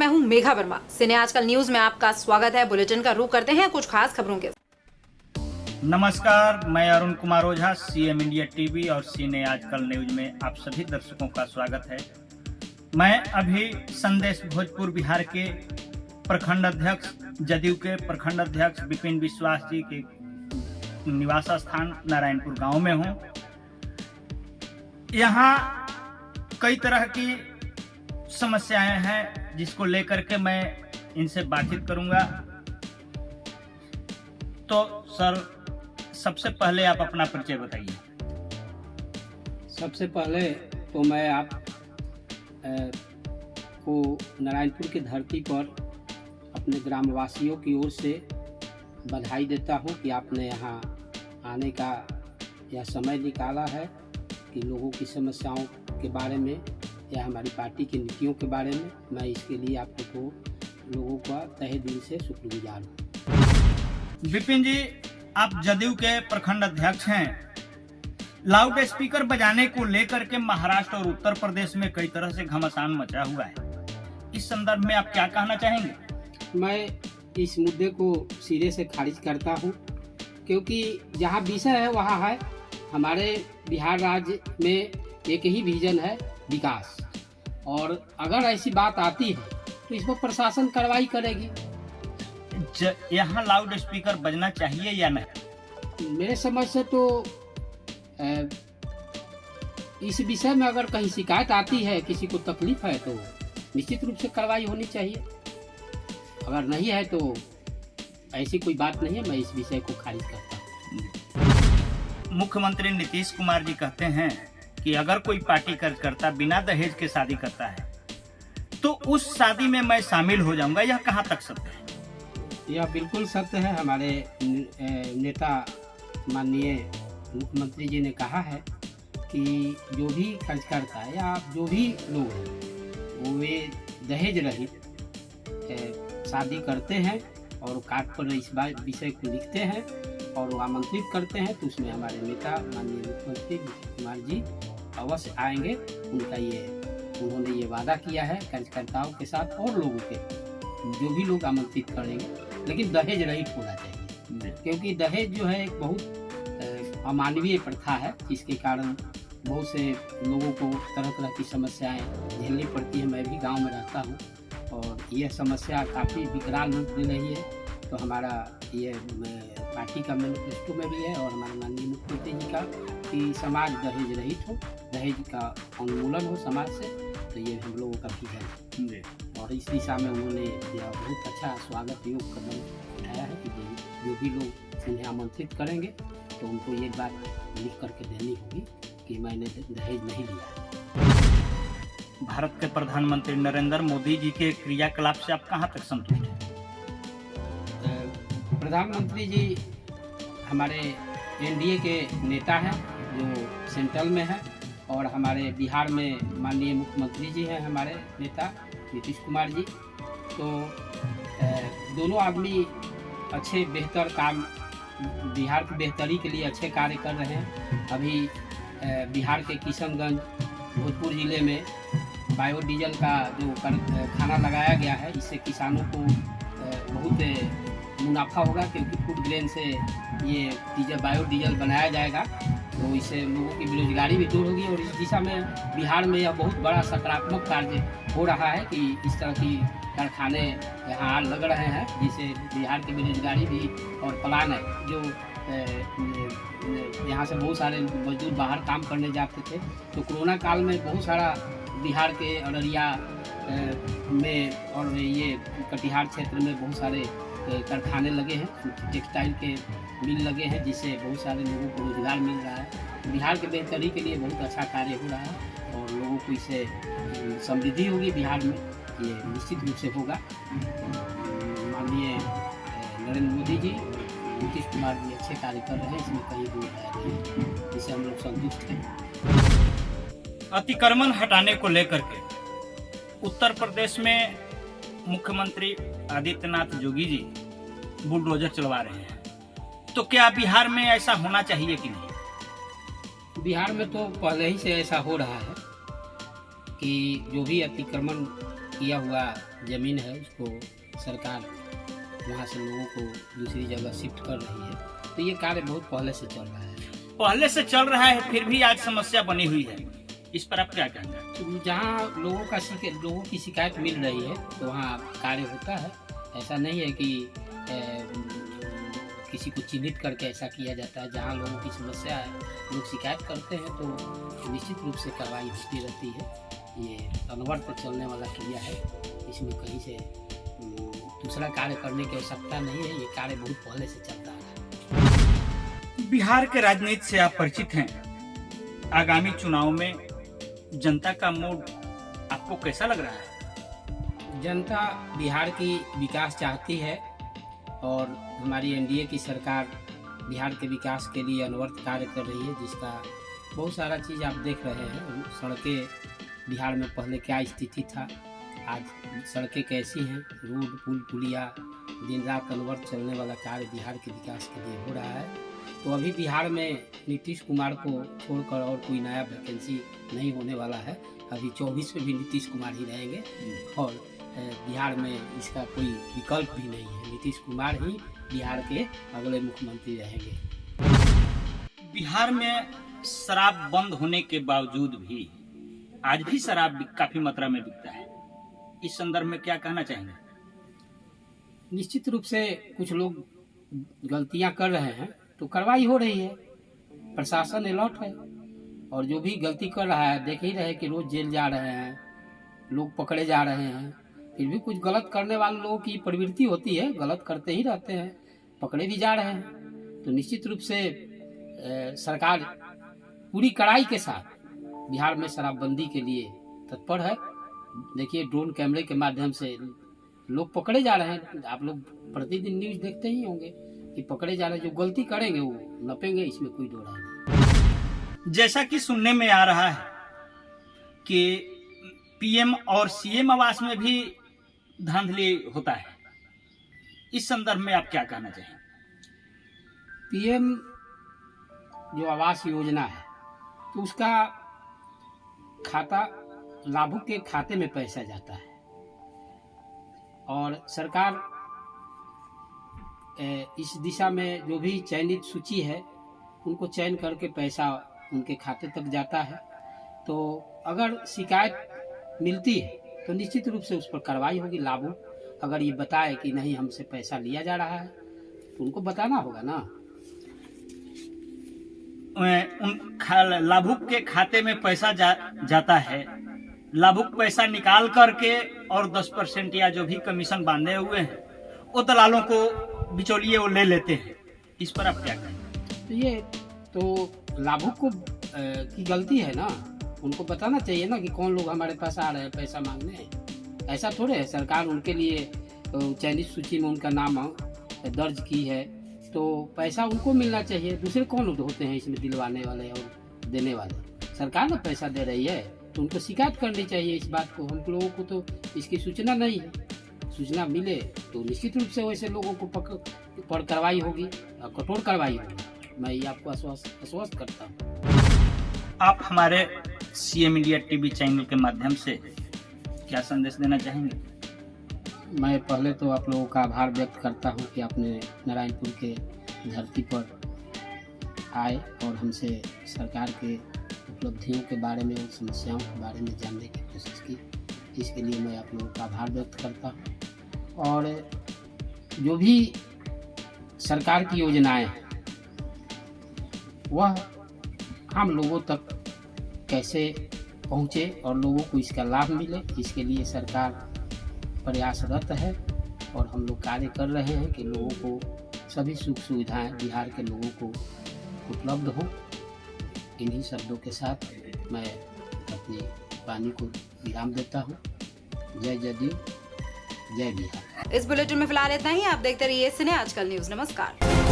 मैं हूं मेघा वर्मा। सिने आजकल न्यूज में आपका स्वागत है। बुलेटिन का रुख करते हैं कुछ खास खबरों के। नमस्कार, मैं Arun Kumar Ojha, CM India TV और सीने आजकल न्यूज में आप सभी दर्शकों का स्वागत है। मैं अभी संदेश भोजपुर बिहार के प्रखंड अध्यक्ष, जदयू के प्रखंड अध्यक्ष विपिन विश्वास जी के निवास स्थान नारायणपुर गांव में हूं। यहाँ कई तरह की समस्याएं हैं जिसको लेकर के मैं इनसे बातचीत करूंगा। तो सर, सबसे पहले आप अपना परिचय बताइए। सबसे पहले तो मैं आप को नारायणपुर की धरती पर अपने ग्रामवासियों की ओर से बधाई देता हूं कि आपने यहाँ आने का यह समय निकाला है कि लोगों की समस्याओं के बारे में या हमारी पार्टी की नीतियों के बारे में। मैं इसके लिए आप लोगों का तहे दिल से शुक्रगुजार हूँ। विपिन जी, आप जदयू के प्रखंड अध्यक्ष हैं। लाउड स्पीकर बजाने को लेकर के महाराष्ट्र और उत्तर प्रदेश में कई तरह से घमासान मचा हुआ है। इस संदर्भ में आप क्या कहना चाहेंगे? मैं इस मुद्दे को सिरे से खारिज करता हूँ, क्योंकि जहाँ विषय है वहाँ है। हमारे बिहार राज्य में एक ही विजन है, विकास। और अगर ऐसी बात आती है तो इस पर प्रशासन कार्रवाई करेगी। यहाँ लाउड स्पीकर बजना चाहिए या नहीं? मेरे समझ से तो इस विषय में अगर कहीं शिकायत आती है, किसी को तकलीफ है, तो निश्चित रूप से कार्रवाई होनी चाहिए। अगर नहीं है तो ऐसी कोई बात नहीं है। मैं इस विषय को खारिज करता हूँ। मुख्यमंत्री नीतीश कुमार जी कहते हैं कि अगर कोई पार्टी कार्यकर्ता बिना दहेज के शादी करता है तो उस शादी में मैं शामिल हो जाऊंगा। यह कहाँ तक सत्य है? यह बिल्कुल सत्य है। हमारे नेता माननीय मुख्यमंत्री जी ने कहा है कि जो भी कार्यकर्ता है या जो भी लोग हैं वो वे दहेज रहित शादी करते हैं और कार्ड पर इस विषय को लिखते हैं और वो आमंत्रित करते हैं, तो उसमें हमारे नेता माननीय मुख्यमंत्री नीतीश कुमार जी अवश्य आएंगे। उन्होंने ये वादा किया है कार्यकर्ताओं के साथ और लोगों के, जो भी लोग आमंत्रित करेंगे, लेकिन दहेज रहित होना चाहिए। क्योंकि दहेज जो है एक बहुत अमानवीय प्रथा है, जिसके कारण बहुत से लोगों को तरह तरह की समस्याएं झेलनी पड़ती है। मैं भी गांव में रहता हूं और यह समस्या काफ़ी विकराल रूप ले रही है। तो हमारा ये पार्टी का मैनिफेस्टो में भी है और हमारे माननीय मुख्यमंत्री जी का कि समाज दहेज रहित हो, दहेज का उन्मूलन हो समाज से। तो ये हम लोगों का विजन है और इस दिशा में उन्होंने यह बहुत अच्छा स्वागत योग कदम उठाया है कि जो भी लोग उन्हें आमंत्रित करेंगे तो उनको ये बात लिख करके देनी होगी कि मैंने दहेज नहीं लिया। भारत के प्रधानमंत्री नरेंद्र मोदी जी के क्रियाकलाप से आप कहाँ तक संतुष्ट हैं? प्रधानमंत्री जी हमारे एनडीए के नेता हैं जो सेंट्रल में है और हमारे बिहार में माननीय मुख्यमंत्री जी हैं हमारे नेता नीतीश कुमार जी। तो दोनों आदमी अच्छे बेहतर काम बिहार की बेहतरी के लिए अच्छे कार्य कर रहे हैं। अभी बिहार के किशनगंज भोजपुर ज़िले में बायोडीजल का जो खाना लगाया गया है, इससे किसानों को बहुत मुनाफा होगा, क्योंकि फूड ग्रेन से ये बायोडीजल बनाया जाएगा। तो इससे लोगों की बेरोजगारी भी दूर होगी और इस दिशा में बिहार में यह बहुत बड़ा सकारात्मक कार्य हो रहा है कि इस तरह की कारखाने यहाँ लग रहे हैं, जिससे बिहार की बेरोजगारी भी और प्लान है जो यहाँ से बहुत सारे मजदूर बाहर काम करने जाते थे। तो कोरोना काल में बहुत सारा बिहार के अररिया में और ये कटिहार क्षेत्र में बहुत सारे कारखाने लगे हैं, टेक्सटाइल के मिल लगे हैं, जिससे बहुत सारे लोगों को रोजगार मिल रहा है। बिहार के बेहतरी के लिए बहुत अच्छा कार्य हो रहा है और लोगों को इससे समृद्धि होगी बिहार में, ये निश्चित रूप से होगा। माननीय नरेंद्र मोदी जी, नीतीश कुमार जी अच्छे कार्य कर रहे हैं, इसमें कहीं दूर है, जिससे हम लोग संतुष्ट हैं। अतिक्रमण हटाने को लेकर के उत्तर प्रदेश में मुख्यमंत्री आदित्यनाथ योगी जी बुलडोजर चलवा रहे हैं, तो क्या बिहार में ऐसा होना चाहिए कि नहीं? बिहार में तो पहले ही से ऐसा हो रहा है कि जो भी अतिक्रमण किया हुआ ज़मीन है उसको सरकार वहाँ से लोगों को दूसरी जगह शिफ्ट कर रही है। तो ये कार्य बहुत पहले से चल रहा है। पहले से चल रहा है, फिर भी आज समस्या बनी हुई है, इस पर आप क्या कहना है? तो जहाँ लोगों की शिकायत मिल रही है तो वहाँ कार्य होता है। ऐसा नहीं है कि किसी को चिन्हित करके ऐसा किया जाता है। जहाँ लोगों की समस्या है, लोग शिकायत करते हैं तो निश्चित रूप से कार्रवाई होती रहती है। ये अनवरत चलने वाला क्रिया है, इसमें कहीं से दूसरा कार्य करने की आवश्यकता नहीं है। ये कार्य बहुत पहले से चलता है। बिहार के राजनीति से आप परिचित हैं। आगामी चुनाव में जनता का मूड आपको कैसा लग रहा है? जनता बिहार की विकास चाहती है और हमारी एनडीए की सरकार बिहार के विकास के लिए अनवरत कार्य कर रही है, जिसका बहुत सारा चीज़ आप देख रहे हैं। सड़कें बिहार में पहले क्या स्थिति था, आज सड़कें कैसी हैं, रोड पुल पुलिया दिन रात अनवरत चलने वाला कार्य बिहार के विकास के लिए हो रहा है। तो अभी बिहार में नीतीश कुमार को छोड़कर और कोई नया वैकेंसी नहीं होने वाला है। अभी 24 में भी नीतीश कुमार ही रहेंगे और बिहार में इसका कोई विकल्प भी नहीं है। नीतीश कुमार ही बिहार के अगले मुख्यमंत्री रहेंगे। बिहार में शराब बंद होने के बावजूद भी आज भी शराब काफी मात्रा में बिकता है। इस संदर्भ में क्या कहना चाहेंगे? निश्चित रूप से कुछ लोग गलतियां कर रहे हैं तो कार्रवाई हो रही है, प्रशासन अलर्ट है और जो भी गलती कर रहा है देख ही रहे कि रोज जेल जा रहे हैं, लोग पकड़े जा रहे हैं। फिर भी कुछ गलत करने वाले लोगों की प्रवृत्ति होती है, गलत करते ही रहते हैं, पकड़े भी जा रहे हैं। तो निश्चित रूप से सरकार पूरी कड़ाई के साथ बिहार में शराबबंदी के लिए तत्पर है। देखिए ड्रोन कैमरे के माध्यम से लोग पकड़े जा रहे हैं। आप लोग प्रतिदिन न्यूज देखते ही होंगे कि पकड़े जा रहे हैं। जो गलती करेंगे वो नपेंगे, इसमें कोई दो राय नहीं। जैसा कि सुनने में आ रहा है कि पीएम और सीएम आवास में भी धांधली होता है, इस संदर्भ में आप क्या कहना चाहेंगे? पीएम जो आवास योजना है तो उसका खाता लाभुक के खाते में पैसा जाता है और सरकार इस दिशा में जो भी चयनित सूची है उनको चयन करके पैसा उनके खाते तक जाता है। तो अगर शिकायत मिलती है तो निश्चित रूप से उस पर कार्रवाई होगी। लाभुक अगर ये बताए कि नहीं हमसे पैसा लिया जा रहा है तो उनको बताना होगा ना। लाभुक के खाते में पैसा जाता है, लाभुक पैसा निकाल करके और 10% या जो भी कमीशन बांधे हुए हैं वो दलालों को बिचौलिए वो ले लेते हैं। इस पर आप क्या कहेंगे? तो ये तो लाभुक को की गलती है ना, उनको बताना चाहिए ना कि कौन लोग हमारे पास आ रहे हैं पैसा मांगने। ऐसा थोड़े है, सरकार उनके लिए चयनित सूची में उनका नाम दर्ज की है तो पैसा उनको मिलना चाहिए। दूसरे कौन होते हैं इसमें दिलवाने वाले और देने वाले? सरकार ना पैसा दे रही है तो उनको शिकायत करनी चाहिए इस बात को। हम लोगों को तो इसकी सूचना नहीं है, सूचना मिले तो निश्चित रूप से वैसे लोगों को पर कार्रवाई होगी, कठोर कार्रवाई होगी। मैं ये आपको आश्वस्त करता हूँ। आप हमारे सीएम इंडिया टीवी चैनल के माध्यम से क्या संदेश देना चाहेंगे? मैं पहले तो आप लोगों का आभार व्यक्त करता हूँ कि आपने नारायणपुर के धरती पर आए और हमसे सरकार के उपलब्धियों के बारे में और समस्याओं के बारे में जानने की कोशिश की। इसके लिए मैं आप लोगों का आभार व्यक्त करता हूँ। और जो भी सरकार की योजनाएं हैं वह हम लोगों तक कैसे पहुँचे और लोगों को इसका लाभ मिले, इसके लिए सरकार प्रयासरत है और हम लोग कार्य कर रहे हैं कि लोगों को सभी सुख सुविधाएं बिहार के लोगों को उपलब्ध हो। इन्हीं शब्दों के साथ मैं अपनी वाणी को विराम देता हूँ। जय जदयू, जय बिहार। इस बुलेटिन में फिलहाल इतना ही। आप देखते रहिए सिने आजकल न्यूज। नमस्कार।